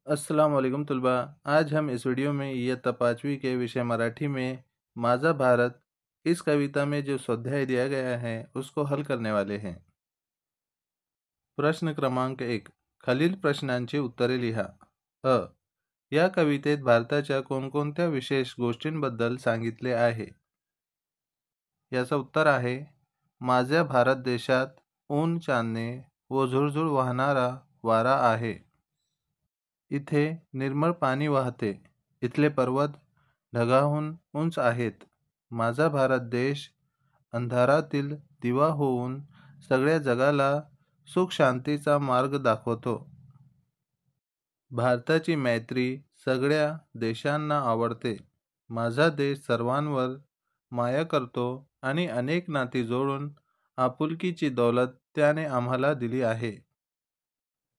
अस्सलाम वालेकुम तलबा। आज हम इस वीडियो में इयत्ता 5वीं के विषय मराठी में माझा भारत इस कविता में जो स्वाध्याय दिया गया है उसको हल करने वाले हैं। प्रश्न क्रमांक 1, खालील प्रश्नांची उत्तरे लिहा। अ. या कवितेत भारताच्या कोणकोणत्या विशेष गोष्टींबद्दल सांगितले आहे? याचं उत्तर आहे, माझ्या भारत देशात ऊन चांदणे व झुळझुळ वाहणारा वारा आहे. इथे निर्मळ पाणी वाहते. इथले पर्वत ढगाहून उंच आहेत. माझा भारत देश अंधारातील दिवा होऊन सगळ्या जगाला सुख शांतीचा मार्ग दाखवतो. भारताची मैत्री सगळ्या देशांना आवडते. माझा देश सर्वांवर माया करतो आणि अनेक नाती जोडून आपुलकीची दौलत त्याने आम्हाला दिली आहे.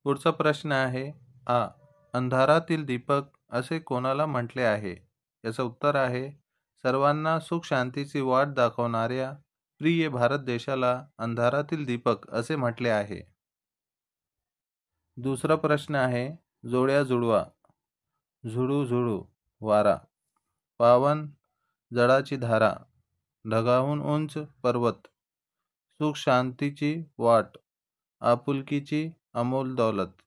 पुढचा प्रश्न आहे, आ. अंधारातील दीपक असे कोणाला म्हटले आहे? याचं उत्तर आहे, सर्वांना सुख शांतीची वाट दाखवणाऱ्या प्रिय भारत देशाला अंधारातील दीपक असे म्हटले आहे. दुसरा प्रश्न आहे, जोड्या जुळवा. झुळू झुळू वारा, पावन जळाची धारा, ढगाहून उंच पर्वत, सुख शांतीची वाट, आपुलकीची अमोल दौलत.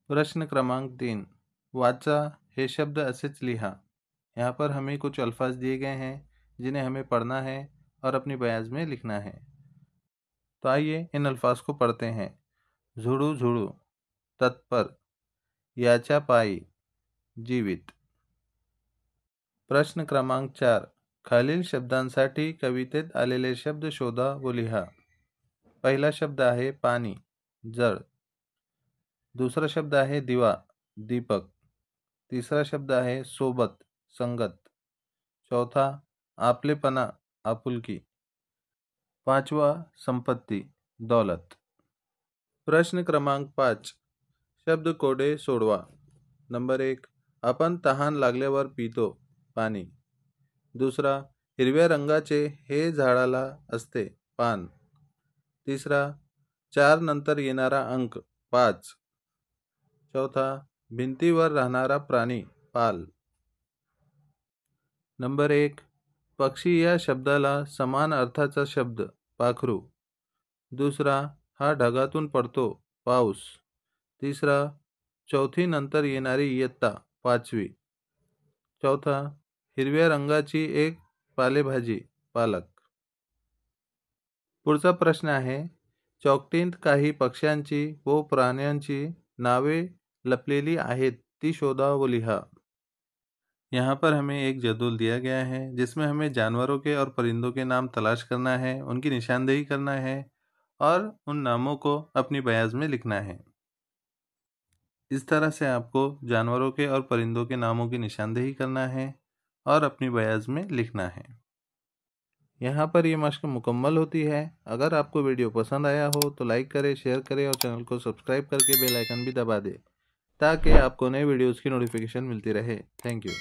प्रश्न क्रमांक 3, वाचा हे शब्द असेच लिहा। यहाँ पर हमें कुछ अल्फाज दिए गए हैं जिन्हें हमें पढ़ना है और अपनी बयाज में लिखना है। तो आइए इन अल्फाज को पढ़ते हैं। झुळू झुळू तत्पर, याच्या पायी जीवित। प्रश्न क्रमांक 4, खालील शब्दांसाठी कवितेत आलेले शब्द शोधा व लिहा। पहिला शब्द आहे पाणी, जळ। दूसरा शब्द आहे दिवा, दीपक। तीसरा शब्द आहे सोबत, संगत। चौथा आपलेपना, आपुलकी। पांचवा संपत्ती, दौलत। प्रश्न क्रमांक 5, शब्द कोडे सोडवा। नंबर 1, आपण तहान लागल्यावर पितो, पाणी। दुसरा, हिरव्या रंगाचे हे झाडाला असते, पान। तिसरा, 4 नंतर येणारा अंक, 5। चौथा, भिंतीवर राहणारा प्राणी, पाल। नंबर 1, पक्षी या शब्दाला समान अर्थाचा शब्द, पाखरू। दुसरा, हा ढगातून पडतो, पाऊस। तिसरा, चौथी नंतर येणारी इयत्ता, 5वी। चौथा, हिरव्या रंगाची एक पालेभाजी, पालक। पुढचा प्रश्न आहे, चौकटीत काही पक्ष्यांची व प्राण्यांची नावे लपलेली आहेत, ती शोधा व लिहा। यहाँ पर हमें एक जदूल दिया गया है जिसमें हमें जानवरों के और परिंदों के नाम तलाश करना है, उनकी निशानदेही करना है और उन नामों को अपनी बयाज में लिखना है। इस तरह से आपको जानवरों के और परिंदों के नामों की निशानदेही करना है और अपनी बयाज में लिखना है। यहाँ पर ये मशक मुकम्मल होती है। अगर आपको वीडियो पसंद आया हो तो लाइक करें, शेयर करें और चैनल को सब्सक्राइब करके बेल आइकन भी दबा दें ताकि आपको नए वीडियोज़ की नोटिफिकेशन मिलती रहे। Thank you.